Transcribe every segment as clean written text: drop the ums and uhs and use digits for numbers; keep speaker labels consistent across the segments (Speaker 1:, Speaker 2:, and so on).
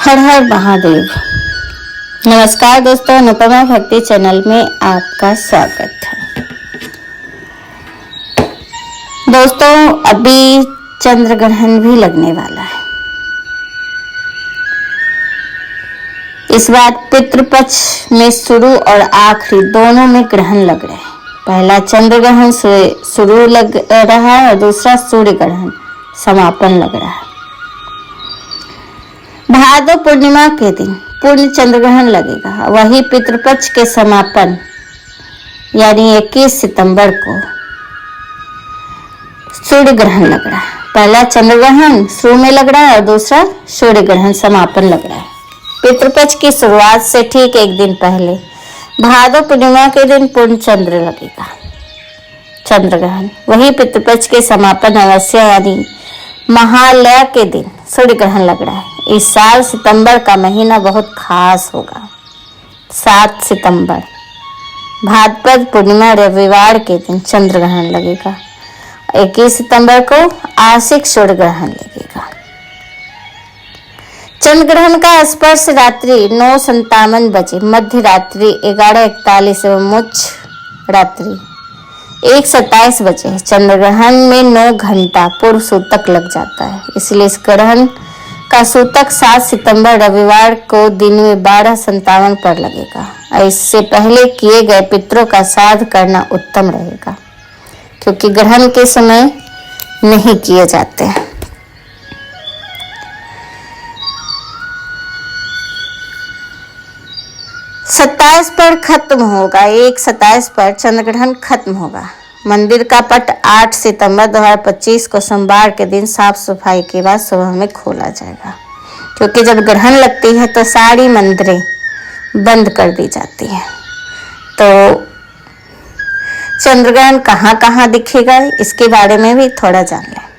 Speaker 1: हर हर महादेव। नमस्कार दोस्तों, अनुपमा भक्ति चैनल में आपका स्वागत है। दोस्तों, अभी चंद्र ग्रहण भी लगने वाला है। इस बार पितृपक्ष में शुरू और आखिरी दोनों में ग्रहण लग रहे हैं। पहला चंद्र ग्रहण शुरू लग रहा है और दूसरा सूर्य ग्रहण समापन लग रहा है। भादो पूर्णिमा के दिन पूर्ण चंद्र ग्रहण लगेगा। वही पितृपक्ष के समापन यानी 21 सितंबर को सूर्य ग्रहण लग रहा है। पहला चंद्र ग्रहण शुरू में लग रहा है और दूसरा सूर्य ग्रहण समापन लग रहा है। पितृपक्ष की शुरुआत से ठीक एक दिन पहले भादो पूर्णिमा के दिन पूर्ण चंद्र लगेगा चंद्र ग्रहण। वही पितृपक्ष के समापन अमावस्या यानी महालया के दिन सूर्य ग्रहण लग रहा है। इस साल सितंबर का महीना बहुत खास होगा। 7 सितंबर भाद्रपद पूर्णिमा रविवार के दिन चंद्र ग्रहण लगेगा। 21 सितंबर को आंशिक सूर्य ग्रहण लगेगा। चंद्र ग्रहण का स्पर्श रात्रि 9:57 बजे, मध्य रात्रि 11:41 एवं उच्च रात्रि 1:27 बजे चंद्र ग्रहण में 9 घंटा पूर्व सूतक लग जाता है। इसलिए इस ग्रहण का सूतक 7 सितंबर रविवार को दिन में 12:57 पर लगेगा। इससे पहले किए गए पितरों का श्राद्ध करना उत्तम रहेगा, क्योंकि ग्रहण के समय नहीं किए जाते हैं। सत्ताईस पर खत्म होगा। 1:27 पर चंद्र ग्रहण खत्म होगा। मंदिर का पट 8 सितंबर 2025 को सोमवार के दिन साफ सफाई के बाद सुबह में खोला जाएगा, क्योंकि जब ग्रहण लगती है तो सारी मंदिरें बंद कर दी जाती है। तो चंद्र ग्रहण कहाँ कहाँ दिखेगा, इसके बारे में भी थोड़ा जान लें।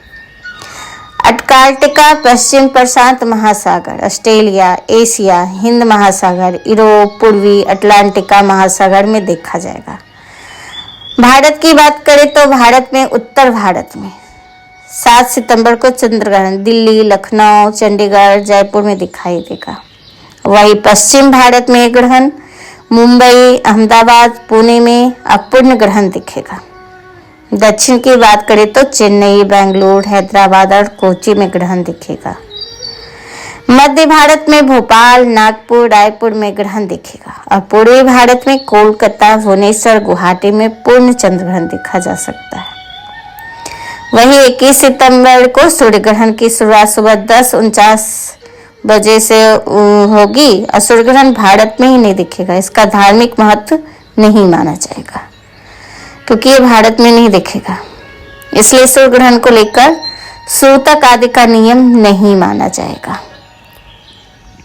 Speaker 1: अंटार्कटिका, पश्चिम प्रशांत महासागर, ऑस्ट्रेलिया, एशिया, हिंद महासागर, यूरोप, पूर्वी अटलांटिका महासागर में देखा जाएगा। भारत की बात करें तो भारत में उत्तर भारत में 7 सितंबर को चंद्र ग्रहण दिल्ली, लखनऊ, चंडीगढ़, जयपुर में दिखाई देगा। वही पश्चिम भारत में ग्रहण मुंबई, अहमदाबाद, पुणे में अपूर्ण ग्रहण दिखेगा। दक्षिण की बात करें तो चेन्नई, बेंगलुरु, हैदराबाद और कोची में ग्रहण दिखेगा। मध्य भारत में भोपाल, नागपुर, रायपुर में ग्रहण दिखेगा और पूर्वी भारत में कोलकाता, भुवनेश्वर, गुवाहाटी में पूर्ण चंद्र ग्रहण देखा जा सकता है। वही 21 सितंबर को सूर्य ग्रहण की शुरुआत सुबह 10:49 बजे से होगी और सूर्य ग्रहण भारत में ही नहीं दिखेगा। इसका धार्मिक महत्व नहीं माना जाएगा, क्योंकि ये भारत में नहीं दिखेगा। इसलिए सूर्य ग्रहण को लेकर सूतक आदि का नियम नहीं माना जाएगा,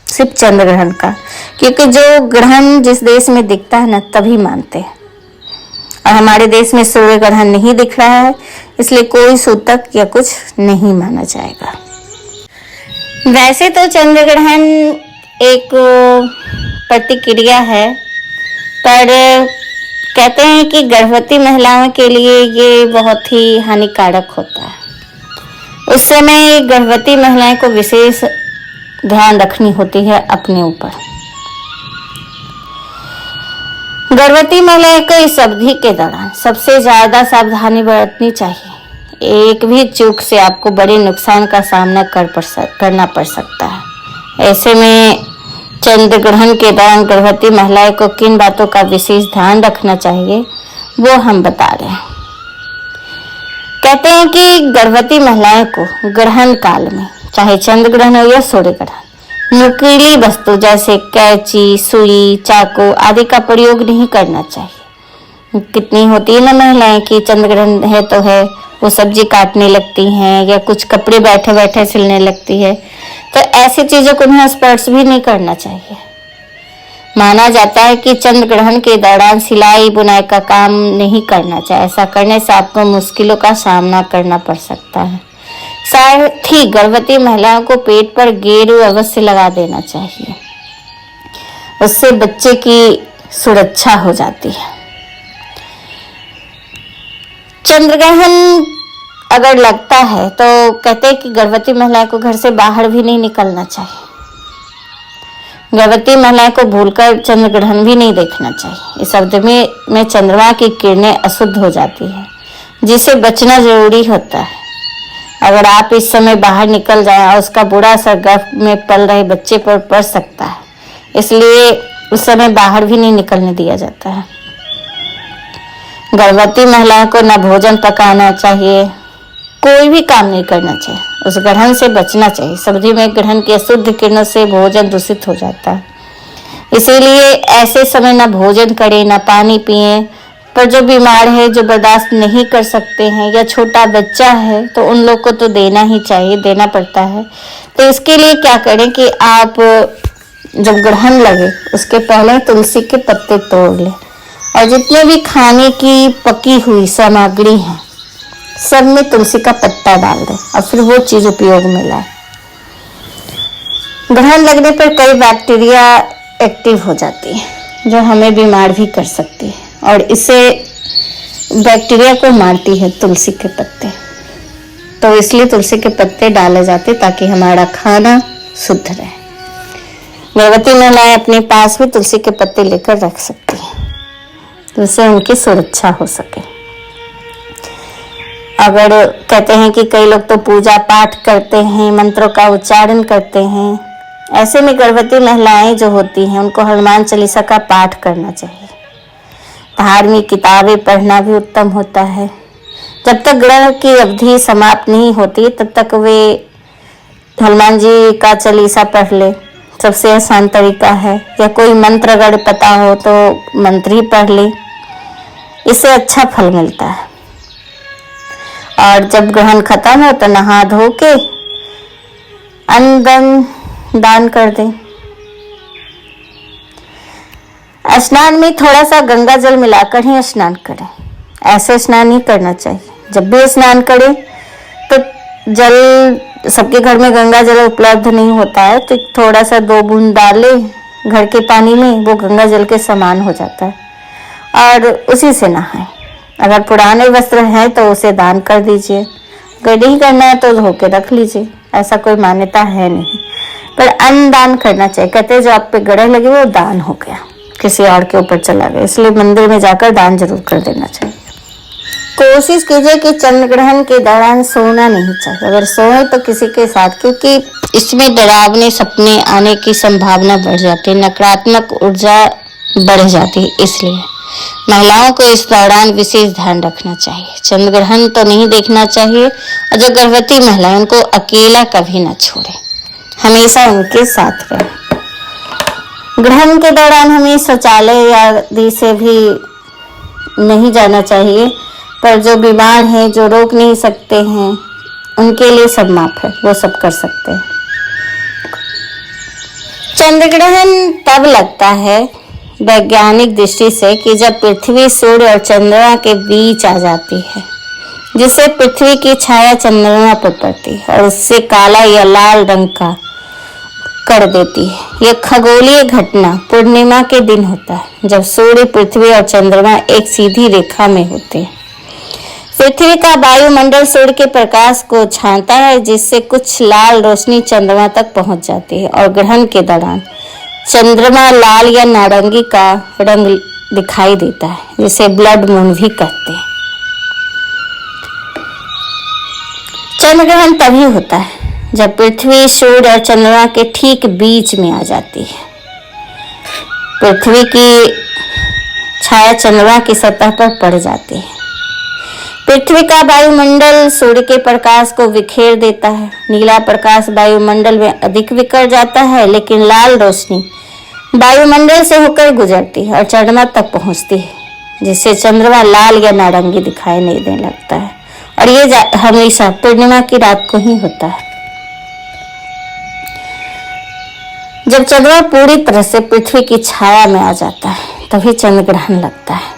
Speaker 1: सिर्फ चंद्र ग्रहण का, क्योंकि जो ग्रहण जिस देश में दिखता है ना तभी मानते हैं। और हमारे देश में सूर्य ग्रहण नहीं दिख रहा है, इसलिए कोई सूतक या कुछ नहीं माना जाएगा। वैसे तो चंद्र ग्रहण एक प्रतिक्रिया है, पर कहते हैं कि गर्भवती महिलाओं के लिए ये बहुत ही हानिकारक होता है। उस समय गर्भवती महिलाएं को विशेष ध्यान रखनी होती है अपने ऊपर। गर्भवती महिलाएं को इस अवधि के दौरान सबसे ज्यादा सावधानी बरतनी चाहिए। एक भी चूक से आपको बड़े नुकसान का सामना करना पड़ सकता है। ऐसे में चंद्र ग्रहण के दौरान गर्भवती महिलाएं को किन बातों का विशेष ध्यान रखना चाहिए वो हम बता रहे हैं। कहते हैं कि गर्भवती महिलाएं को ग्रहण काल में चाहे चंद्र ग्रहण हो या सूर्य ग्रहण नुकीली वस्तु जैसे कैंची, सुई, चाकू आदि का प्रयोग नहीं करना चाहिए। कितनी होती है ना महिलाएं कि चंद्र ग्रहण है तो है वो सब्जी काटने लगती हैं या कुछ कपड़े बैठे बैठे सिलने लगती है, तो ऐसी चीजों को उन्हें स्पर्श भी नहीं करना चाहिए। माना जाता है कि चंद्र ग्रहण के दौरान सिलाई बुनाई का काम नहीं करना चाहिए। ऐसा करने से आपको मुश्किलों का सामना करना पड़ सकता है। साथ ही गर्भवती महिलाओं को पेट पर गेरू अवश्य लगा देना चाहिए, उससे बच्चे की सुरक्षा हो जाती है। चंद्र ग्रहण अगर लगता है तो कहते हैं कि गर्भवती महिलाओं को घर से बाहर भी नहीं निकलना चाहिए। गर्भवती महिलाएं को भूलकर चंद्र ग्रहण भी नहीं देखना चाहिए। इस अवधि में चंद्रमा की किरणें अशुद्ध हो जाती है, जिससे बचना जरूरी होता है। अगर आप इस समय बाहर निकल जाएं और उसका बुरा असर गर्भ में पल रहे बच्चे पर पड़ सकता है, इसलिए उस समय बाहर भी नहीं निकलने दिया जाता है। गर्भवती महिलाओं को न भोजन पकाना चाहिए, कोई भी काम नहीं करना चाहिए, उस ग्रहण से बचना चाहिए। सर्दी में ग्रहण की अशुद्ध किरणों से भोजन दूषित हो जाता है, इसीलिए ऐसे समय न भोजन करें न पानी पिए। पर जो बीमार है, जो बर्दाश्त नहीं कर सकते हैं या छोटा बच्चा है, तो उन लोग को तो देना ही चाहिए, देना पड़ता है। तो इसके लिए क्या करें कि आप जब ग्रहण लगे उसके पहले तुलसी के पत्ते तोड़ लें और जितने भी खाने की पकी हुई सामग्री है सब में तुलसी का पत्ता डाल दें और फिर वो चीज उपयोग में लाए। ग्रहण लगने पर कई बैक्टीरिया एक्टिव हो जाती है जो हमें बीमार भी कर सकती है, और इसे बैक्टीरिया को मारती है तुलसी के पत्ते। तो इसलिए तुलसी के पत्ते डाले जाते ताकि हमारा खाना शुद्ध रहे। गर्भवती महिलाएं अपने पास भी तुलसी के पत्ते लेकर रख सकती हैं, जिससे उनकी सुरक्षा हो सके। अगर कहते हैं कि कई लोग तो पूजा पाठ करते हैं, मंत्रों का उच्चारण करते हैं, ऐसे में गर्भवती महिलाएं जो होती हैं उनको हनुमान चालीसा का पाठ करना चाहिए। धार्मिक किताबें पढ़ना भी उत्तम होता है। जब तक ग्रहण की अवधि समाप्त नहीं होती तब तक वे हनुमान जी का चालीसा पढ़ ले, सबसे आसान तरीका है। या कोई मंत्र अगर पता हो तो मंत्र ही पढ़ ले, इससे अच्छा फल मिलता है। और जब ग्रहण खत्म हो तो नहा धो के अन्न दान कर दें। स्नान में थोड़ा सा गंगा जल मिलाकर ही स्नान करें, ऐसे स्नान नहीं करना चाहिए। जब भी स्नान करें तो जल, सबके घर में गंगा जल उपलब्ध नहीं होता है, तो थोड़ा सा 2 बूंद डाले घर के पानी में, वो गंगा जल के समान हो जाता है और उसी से नहाएं। अगर पुराने वस्त्र हैं तो उसे दान कर दीजिए, अगर नहीं करना है तो धो के रख लीजिए, ऐसा कोई मान्यता है नहीं। पर अन्न दान करना चाहिए। कहते हैं जो आप पे ग्रह लगे वो दान हो गया, किसी और के ऊपर चला गया, इसलिए मंदिर में जाकर दान जरूर कर देना चाहिए। कोशिश कीजिए कि चंद्र ग्रहण के दौरान सोना नहीं चाहिए। अगर सोए तो किसी के साथ, क्योंकि इसमें डरावने सपने आने की संभावना बढ़ जाती है, नकारात्मक ऊर्जा बढ़ जाती है। इसलिए महिलाओं को इस दौरान विशेष ध्यान रखना चाहिए। चंद्र ग्रहण तो नहीं देखना चाहिए, और जो गर्भवती महिलाएं उनको अकेला कभी न छोड़े, हमेशा उनके साथ रहे। ग्रहण के दौरान हमें शौचालय आदि से भी नहीं जाना चाहिए, पर जो बीमार हैं, जो रोक नहीं सकते हैं, उनके लिए सब माफ है, वो सब कर सकते हैं। चंद्र ग्रहण तब लगता है वैज्ञानिक दृष्टि से कि जब पृथ्वी, सूर्य और चंद्रमा के बीच आ जाती है, जिससे पृथ्वी की छाया चंद्रमा पर पड़ती है और उससे काला या लाल रंग का कर देती है। यह खगोलीय घटना पूर्णिमा के दिन होता है, जब सूर्य, पृथ्वी और चंद्रमा एक सीधी रेखा में होते हैं। पृथ्वी का वायुमंडल सूर्य के प्रकाश को छानता है, जिससे कुछ लाल रोशनी चंद्रमा तक पहुंच जाती है, और ग्रहण के दौरान चंद्रमा लाल या नारंगी का रंग दिखाई देता है, जिसे ब्लड मून भी कहते हैं। चंद्र ग्रहण तभी होता है जब पृथ्वी, सूर्य और चंद्रमा के ठीक बीच में आ जाती है। पृथ्वी की छाया चंद्रमा की सतह पर पड़ जाती है। पृथ्वी का वायुमंडल सूर्य के प्रकाश को बिखेर देता है। नीला प्रकाश वायुमंडल में अधिक बिखर जाता है, लेकिन लाल रोशनी वायुमंडल से होकर गुजरती है और चंद्रमा तक पहुंचती है, जिससे चंद्रमा लाल या नारंगी दिखाई नहीं देने लगता है। और ये हमेशा पूर्णिमा की रात को ही होता है। जब चंद्रमा पूरी तरह से पृथ्वी की छाया में आ जाता है तभी चंद्र ग्रहण लगता है।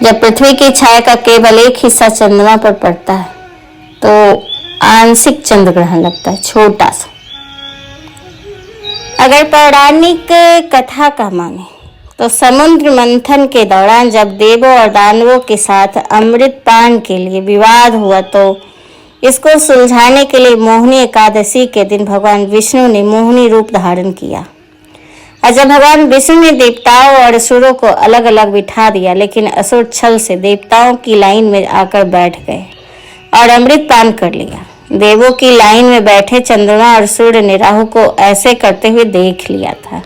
Speaker 1: जब पृथ्वी की छाया का केवल एक हिस्सा चंद्रमा पर पड़ता है तो आंशिक चंद्र ग्रहण लगता है, छोटा सा। अगर पौराणिक कथा का माने तो समुद्र मंथन के दौरान जब देवों और दानवों के साथ अमृत पान के लिए विवाद हुआ तो इसको सुलझाने के लिए मोहिनी एकादशी के दिन भगवान विष्णु ने मोहिनी रूप धारण किया। और जब भगवान विष्णु ने देवताओं और असुरों को अलग अलग बिठा दिया, लेकिन असुर छल से देवताओं की लाइन में आकर बैठ गए और अमृत पान कर लिया। देवों की लाइन में बैठे चंद्रमा और सूर्य ने राहु को ऐसे करते हुए देख लिया था।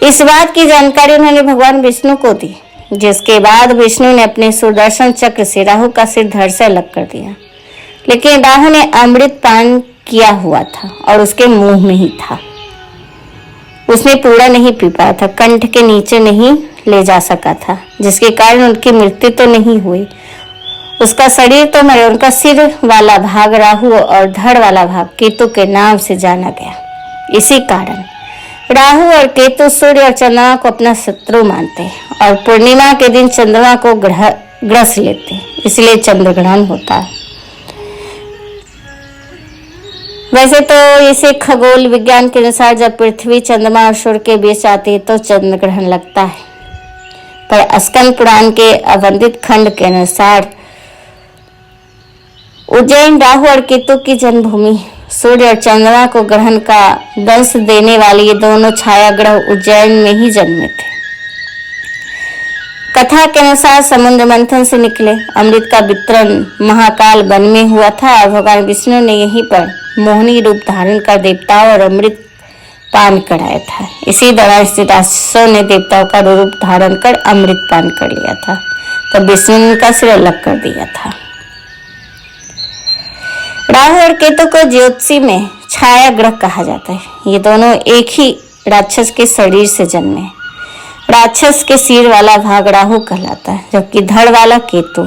Speaker 1: इस बात की जानकारी उन्होंने भगवान विष्णु को दी, जिसके बाद विष्णु ने अपने सुदर्शन चक्र से राहु का सिर धड़ से अलग कर दिया। लेकिन राहु ने अमृत पान किया हुआ था और उसके मुंह में ही था, उसने पूरा नहीं पी पाया था, कंठ के नीचे नहीं ले जा सका था, जिसके कारण उनकी मृत्यु तो नहीं हुई। उसका शरीर तो मरे, उनका सिर वाला भाग राहु और धड़ वाला भाग केतु के नाम से जाना गया। इसी कारण राहु और केतु सूर्य और चंद्रमा को अपना शत्रु मानते हैं और पूर्णिमा के दिन चंद्रमा को ग्रस लेते हैं, इसलिए चंद्र ग्रहण होता है। वैसे तो इसे खगोल विज्ञान के अनुसार जब पृथ्वी चंद्रमा और सूर्य के बीच आती है तो चंद्र ग्रहण लगता है, पर स्कंद पुराण के अवंदित खंड के अनुसार उज्जैन राहु और केतु की जन्मभूमि, सूर्य और चंद्रमा को ग्रहण का दंश देने वाले ये दोनों छाया ग्रह उज्जैन में ही जन्मे थे। कथा के अनुसार समुद्र मंथन से निकले अमृत का वितरण महाकाल वन में हुआ था और भगवान विष्णु ने यहीं पर मोहिनी रूप धारण कर देवताओं और अमृत पान कराया था। इसी दौरान श्री राक्षसों ने देवताओं का रूप धारण कर अमृत पान कर लिया था, तब विष्णु ने उनका सिर अलग कर दिया था। राहु और केतु को ज्योतिषी में छाया ग्रह कहा जाता है। ये दोनों एक ही राक्षस के शरीर से जन्मे। राक्षस के सिर वाला भाग राहु कहलाता है, जबकि धड़ वाला केतु।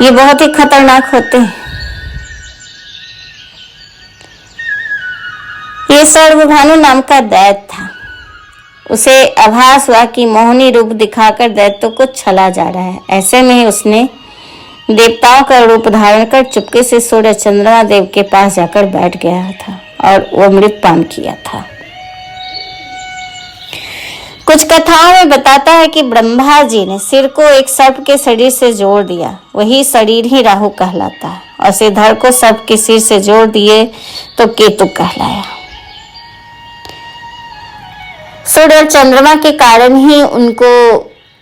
Speaker 1: ये बहुत ही खतरनाक होते हैं। ये सर्वभानु नाम का दैत्य था। उसे आभास हुआ कि मोहिनी रूप दिखाकर दैत्यों को छला जा रहा है। ऐसे में ही उसने देवताओं का रूप धारण कर चुपके से सूर्य चंद्रमा देव के पास जाकर बैठ गया था और वो अमृत पान किया था। कुछ कथाओं में बताता है कि ब्रह्मा जी ने सिर को एक सर्प के शरीर से जोड़ दिया, वही शरीर ही राहु कहलाता है, और से धड़ को सर्प के सिर से जोड़ दिए तो केतु कहलाया। सूर्य और चंद्रमा के कारण ही उनको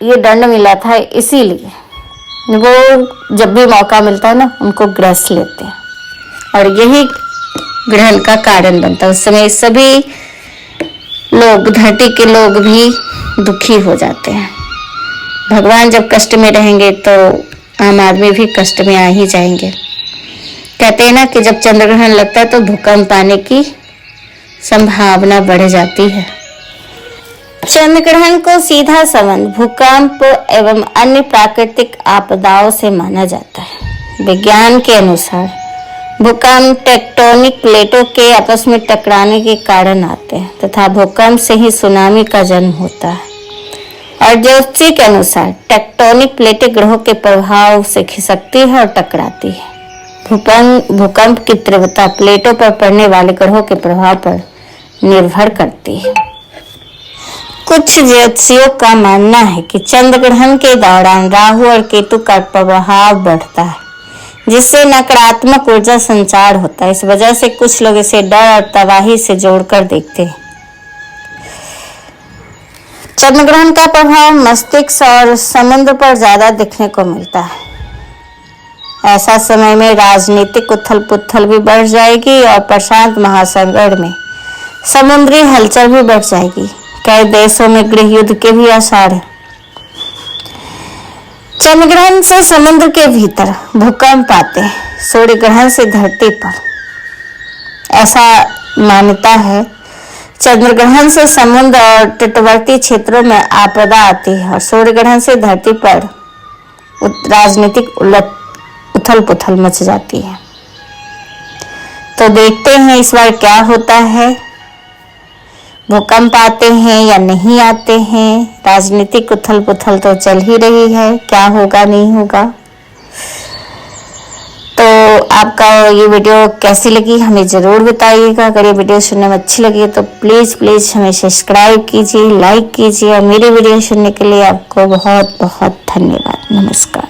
Speaker 1: ये दंड मिला था, इसीलिए वो जब भी मौका मिलता है ना उनको ग्रस लेते हैं और यही ग्रहण का कारण बनता है। उस समय सभी लोग, धरती के लोग भी दुखी हो जाते हैं। भगवान जब कष्ट में रहेंगे तो आम आदमी भी कष्ट में आ ही जाएंगे। कहते हैं ना कि जब चंद्र ग्रहण लगता है तो भूकंप आने की संभावना बढ़ जाती है। चंद्र ग्रहण को सीधा संबंध भूकंप एवं अन्य प्राकृतिक आपदाओं से माना जाता है। विज्ञान के अनुसार भूकंप टेक्टोनिक प्लेटों के आपस में टकराने के कारण आते हैं तथा भूकंप से ही सुनामी का जन्म होता है। और ज्योतिषी के अनुसार टेक्टोनिक प्लेटें ग्रहों के प्रभाव से खिसकती है और टकराती है। भूकंप की तीव्रता प्लेटों पर पड़ने वाले ग्रहों के प्रभाव पर निर्भर करती है। कुछ ज्योतिषियों का मानना है कि चंद्र ग्रहण के दौरान राहु और केतु का प्रभाव बढ़ता है, जिससे नकारात्मक ऊर्जा संचार होता है। इस वजह से कुछ लोग इसे डर और तबाही से जोड़कर देखते हैं। चंद्र ग्रहण का प्रभाव मस्तिष्क और समुद्र पर ज्यादा दिखने को मिलता है। ऐसा समय में राजनीतिक उथल पुथल भी बढ़ जाएगी और प्रशांत महासागर में समुद्री हलचल भी बढ़ जाएगी। कई देशों में गृह युद्ध के भी आसार है। चंद्र ग्रहण से समुद्र के भीतर भूकंप आते हैं, सूर्य ग्रहण से धरती पर, ऐसा मान्यता है। चंद्र ग्रहण से समुद्र और तटवर्ती क्षेत्रों में आपदा आती है और सूर्य ग्रहण से धरती पर राजनीतिक उथल पुथल मच जाती है। तो देखते हैं इस बार क्या होता है, भूकंप आते हैं या नहीं आते हैं। राजनीतिक उथल पुथल तो चल ही रही है, क्या होगा नहीं होगा। तो आपका ये वीडियो कैसी लगी हमें ज़रूर बताइएगा। अगर ये वीडियो सुनने में अच्छी लगी तो प्लीज़ हमें सब्सक्राइब कीजिए, लाइक कीजिए और मेरी वीडियो सुनने के लिए आपको बहुत बहुत धन्यवाद। नमस्कार।